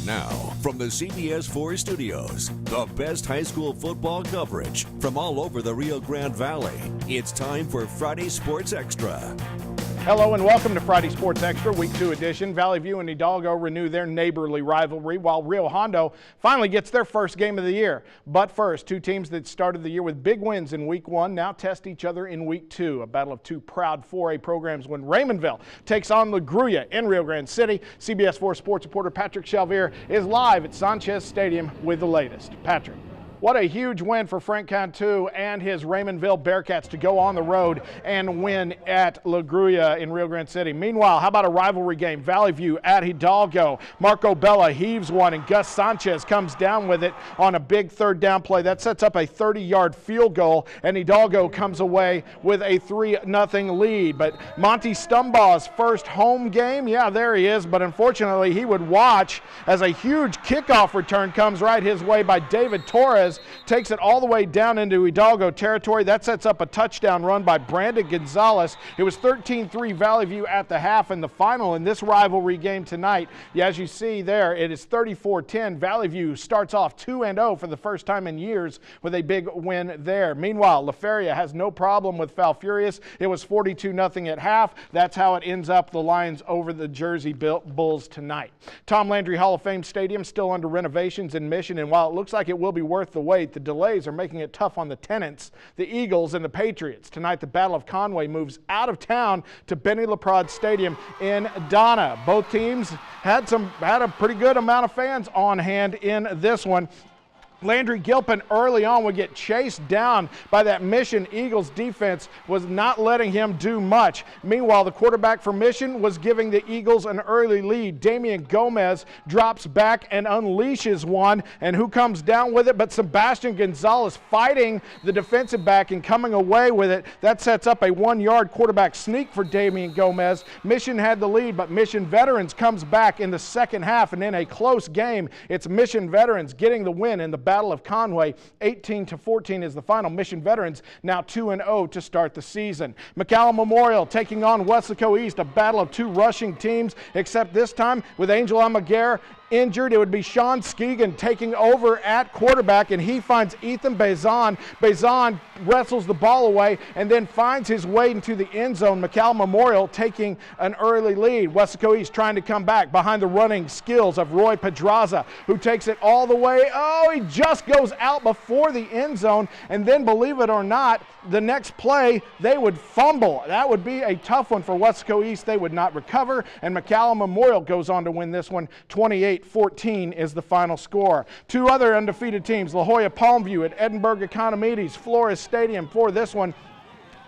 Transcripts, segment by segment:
Now, from the CBS 4 studios, the best high school football coverage from all over the Rio Grande Valley. It's time for Friday Sports Extra. Hello and welcome to Friday Sports Extra, Week 2 edition. Valley View and Hidalgo renew their neighborly rivalry, while Rio Hondo finally gets their first game of the year. But first, two teams that started the year with big wins in Week 1 now test each other in Week 2. A battle of two proud 4A programs when Raymondville takes on La Grulla in Rio Grande City. CBS 4 sports reporter Patrick Chalvier is live at Sanchez Stadium with the latest. Patrick. What a huge win for Frank Cantu and his Raymondville Bearcats to go on the road and win at La Grulla in Rio Grande City. Meanwhile, how about a rivalry game? Valley View at Hidalgo. Marco Bella heaves one and Gus Sanchez comes down with it on a big third down play. That sets up a 30-yard field goal, and Hidalgo comes away with a 3-0 lead. But Monty Stumbaugh's first home game, yeah, there he is, but unfortunately he would watch as a huge kickoff return comes right his way by David Torres. Takes it all the way down into Hidalgo territory. That sets up a touchdown run by Brandon Gonzalez. It was 13-3 Valley View at the half, and the final in this rivalry game tonight, yeah, as you see there, it is 34-10. Valley View starts off 2-0 for the first time in years with a big win there. Meanwhile, La Feria has no problem with Falfurrias. It was 42-0 at half. That's how it ends up, the Lions over the Jersey Bulls tonight. Tom Landry Hall of Fame Stadium still under renovations in Mission, and while it looks like it will be worth the wait, the delays are making it tough on the tenants, the Eagles and the Patriots. Tonight, the Battle of Conway moves out of town to Benny LaPrade Stadium in Donna. Both teams had a pretty good amount of fans on hand in this one. Landry Gilpin early on would get chased down by that Mission Eagles defense, was not letting him do much. Meanwhile, the quarterback for Mission was giving the Eagles an early lead. Damian Gomez drops back and unleashes one, and who comes down with it but Sebastian Gonzalez fighting the defensive back and coming away with it. That sets up a 1-yard quarterback sneak for Damian Gomez. Mission had the lead, but Mission Veterans comes back in the second half, and in a close game, it's Mission Veterans getting the win in the Battle of Conway. 18-14 is the final. Mission Veterans now 2-0 to start the season. McAllen Memorial taking on Weslaco East, a battle of two rushing teams, except this time with Angel Amaguer injured. It would be Sean Skeegan taking over at quarterback, and he finds Ethan Bezan. Bezan wrestles the ball away and then finds his way into the end zone. McAllen Memorial taking an early lead. Weslaco East trying to come back behind the running skills of Roy Pedraza, who takes it all the way. Oh, he just goes out before the end zone, and then, believe it or not, the next play they would fumble. That would be a tough one for Weslaco East. They would not recover, and McAllen Memorial goes on to win this one. 28-14 is the final score. Two other undefeated teams, La Jolla Palmview at Edinburgh Economides Flores Stadium for this one.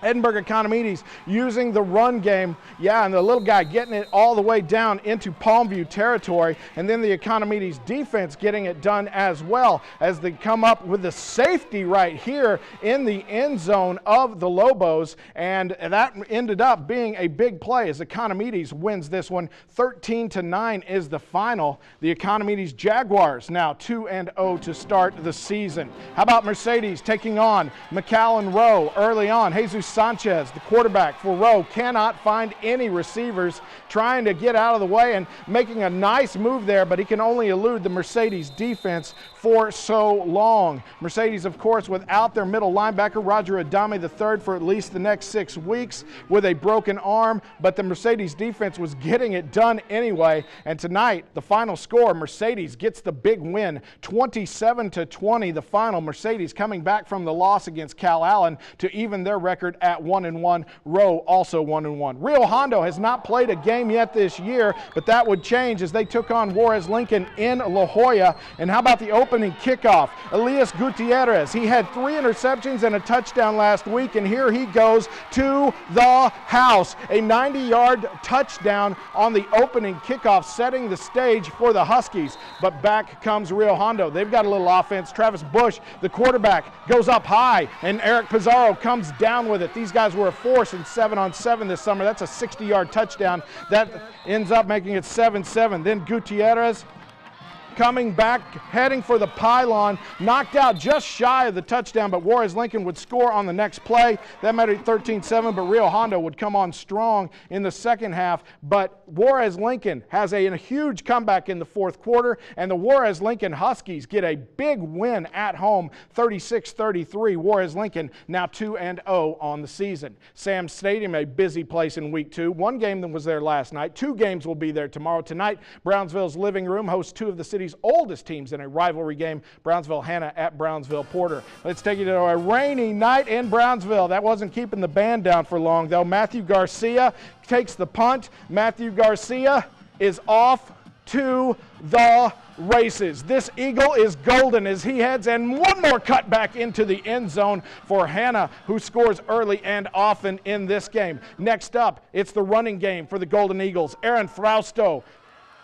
Edinburgh Economides using the run game, yeah, and the little guy getting it all the way down into Palmview territory, and then the Economides defense getting it done as well as they come up with the safety right here in the end zone of the Lobos, and that ended up being a big play as Economides wins this one. 13-9 is the final. The Economides Jaguars now 2-0 to start the season. How about Mercedes taking on McAllen Rowe early on? Jesus Sanchez, the quarterback for Rowe, cannot find any receivers, trying to get out of the way and making a nice move there, but he can only elude the Mercedes defense for so long. Mercedes, of course, without their middle linebacker, Roger Adame III, for at least the next 6 weeks with a broken arm, but the Mercedes defense was getting it done anyway, and tonight, the final score, Mercedes gets the big win, 27-20, the final. Mercedes coming back from the loss against Cal Allen to even their record at 1-1. Rowe also 1-1. Rio Hondo has not played a game yet this year, but that would change as they took on Juarez Lincoln in La Jolla. And how about the opening kickoff? Elias Gutierrez, he had 3 interceptions and a touchdown last week, and here he goes to the house. A 90-yard touchdown on the opening kickoff, setting the stage for the Huskies. But back comes Rio Hondo. They've got a little offense. Travis Bush, the quarterback, goes up high, and Eric Pizarro comes down with it. These guys were a force in 7-on-7 this summer. That's a 60-yard touchdown. That ends up making it 7-7. Then Gutierrez coming back, heading for the pylon, knocked out just shy of the touchdown, but Juarez Lincoln would score on the next play. That made it 13-7, but Rio Hondo would come on strong in the second half. But Juarez Lincoln has a huge comeback in the fourth quarter, and the Juarez Lincoln Huskies get a big win at home, 36-33. Juarez Lincoln now 2-0 on the season. Sam's Stadium, a busy place in week 2. One game that was there last night. 2 games will be there tomorrow. Tonight, Brownsville's living room hosts 2 of the city's oldest teams in a rivalry game, Brownsville-Hanna at Brownsville-Porter. Let's take you to a rainy night in Brownsville. That wasn't keeping the band down for long, though. Matthew Garcia takes the punt. Matthew Garcia is off to the races. This Eagle is golden as he heads, and one more cutback into the end zone for Hanna, who scores early and often in this game. Next up, it's the running game for the Golden Eagles. Aaron Frausto,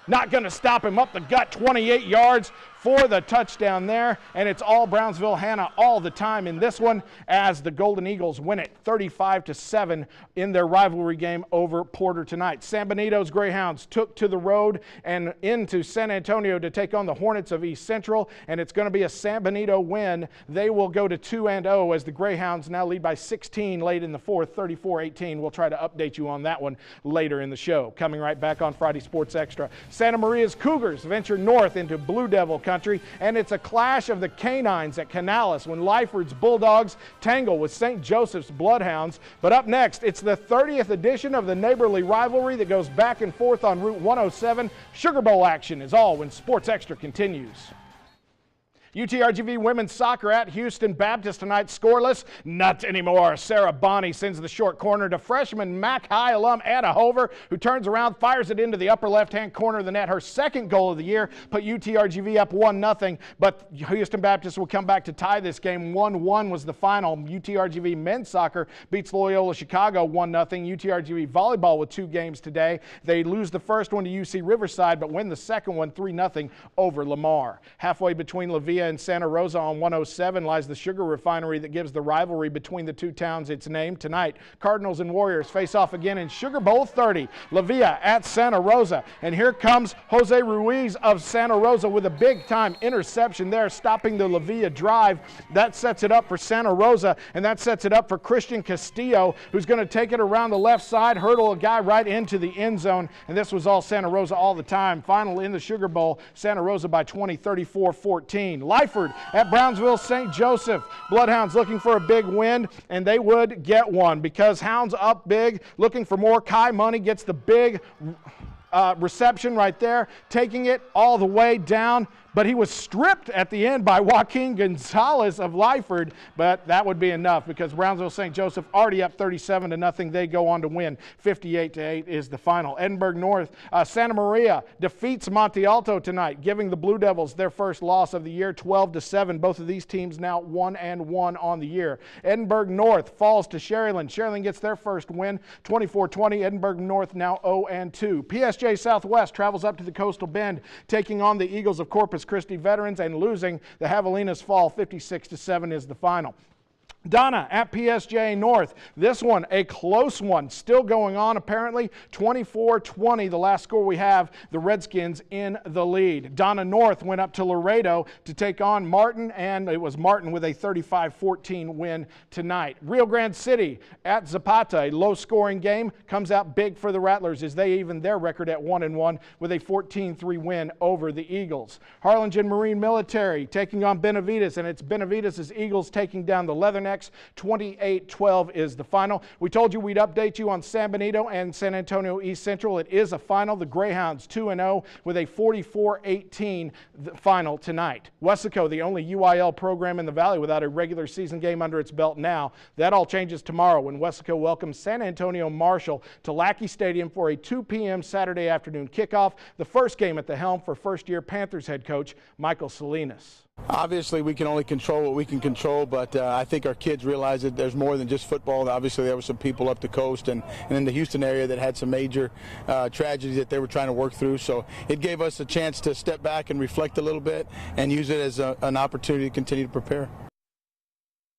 not going to stop him up the gut, 28 yards for the touchdown there, and it's all Brownsville-Hanna all the time in this one as the Golden Eagles win it 35-7 in their rivalry game over Porter tonight. San Benito's Greyhounds took to the road and into San Antonio to take on the Hornets of East Central, and it's going to be a San Benito win. They will go to 2-0 as the Greyhounds now lead by 16 late in the fourth, 34-18. We'll try to update you on that one later in the show. Coming right back on Friday Sports Extra. Santa Maria's Cougars venture north into Blue Devil country, and it's a clash of the canines at Canales when Lyford's Bulldogs tangle with St. Joseph's Bloodhounds. But up next, it's the 30th edition of the neighborly rivalry that goes back and forth on Route 107. Sugar Bowl action is all when Sports Extra continues. UTRGV women's soccer at Houston Baptist tonight, scoreless. Not anymore. Sarah Bonney sends the short corner to freshman Mac High alum Anna Hover, who turns around, fires it into the upper left-hand corner of the net. Her second goal of the year put UTRGV up 1-0, but Houston Baptist will come back to tie this game. 1-1 was the final. UTRGV men's soccer beats Loyola Chicago 1-0. UTRGV volleyball with 2 games today. They lose the first one to UC Riverside, but win the second one 3-0 over Lamar. Halfway between La Villa and Santa Rosa on 107 lies the sugar refinery that gives the rivalry between the two towns its name. Tonight, Cardinals and Warriors face off again in Sugar Bowl 30. La Villa at Santa Rosa. And here comes Jose Ruiz of Santa Rosa with a big-time interception there, stopping the La Villa drive. That sets it up for Santa Rosa, and that sets it up for Christian Castillo, who's going to take it around the left side, hurdle a guy right into the end zone. And this was all Santa Rosa all the time. Final in the Sugar Bowl, Santa Rosa by 20, 34-14. Lyford at Brownsville St. Joseph. Bloodhounds looking for a big win, and they would get one because Hounds up big, looking for more. Kai Money gets the big reception right there, taking it all the way down. But he was stripped at the end by Joaquin Gonzalez of Lyford, but that would be enough because Brownsville St. Joseph already up 37-0. They go on to win 58-8 is the final. Edinburgh North, Santa Maria defeats Monte Alto tonight, giving the Blue Devils their first loss of the year, 12-7. Both of these teams now 1-1 on the year. Edinburgh North falls to Sharyland. Sharyland gets their first win, 24-20. Edinburgh North now 0-2. PSJ Southwest travels up to the Coastal Bend, taking on the Eagles of Corpus Christi Veterans and losing. The Javelinas fall 56-7 is the final. Donna at PSJ North. This one, a close one, still going on apparently. 24-20, the last score we have, the Redskins in the lead. Donna North went up to Laredo to take on Martin, and it was Martin with a 35-14 win tonight. Rio Grande City at Zapata, a low-scoring game, comes out big for the Rattlers as they even their record at 1-1 with a 14-3 win over the Eagles. Harlingen Marine Military taking on Benavides, and it's Benavides' Eagles taking down the Leathernecks. 28-12 is the final. We told you we'd update you on San Benito and San Antonio East Central. It is a final. The Greyhounds 2-0 with a 44-18 final tonight. Weslaco, the only UIL program in the Valley without a regular season game under its belt now. That all changes tomorrow when Weslaco welcomes San Antonio Marshall to Lackey Stadium for a 2 p.m. Saturday afternoon kickoff. The first game at the helm for first-year Panthers head coach Michael Salinas. Obviously, we can only control what we can control, but I think our kids realize that there's more than just football. Obviously, there were some people up the coast and in the Houston area that had some major tragedies that they were trying to work through. So it gave us a chance to step back and reflect a little bit and use it as an opportunity to continue to prepare.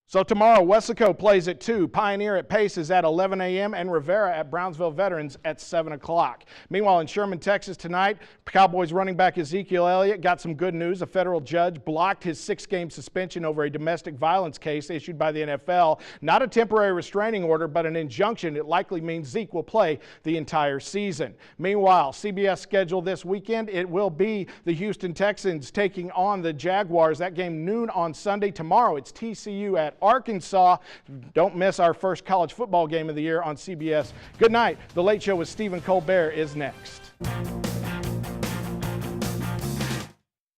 So tomorrow, Weslaco plays at 2, Pioneer at Pace is at 11 a.m., and Rivera at Brownsville Veterans at 7 o'clock. Meanwhile, in Sherman, Texas tonight, Cowboys running back Ezekiel Elliott got some good news. A federal judge blocked his 6-game suspension over a domestic violence case issued by the NFL. Not a temporary restraining order, but an injunction. It likely means Zeke will play the entire season. Meanwhile, CBS schedule this weekend, it will be the Houston Texans taking on the Jaguars. That game noon on Sunday. Tomorrow, it's TCU at Arkansas. Don't miss our first college football game of the year on CBS. Good night. The Late Show with Stephen Colbert is next.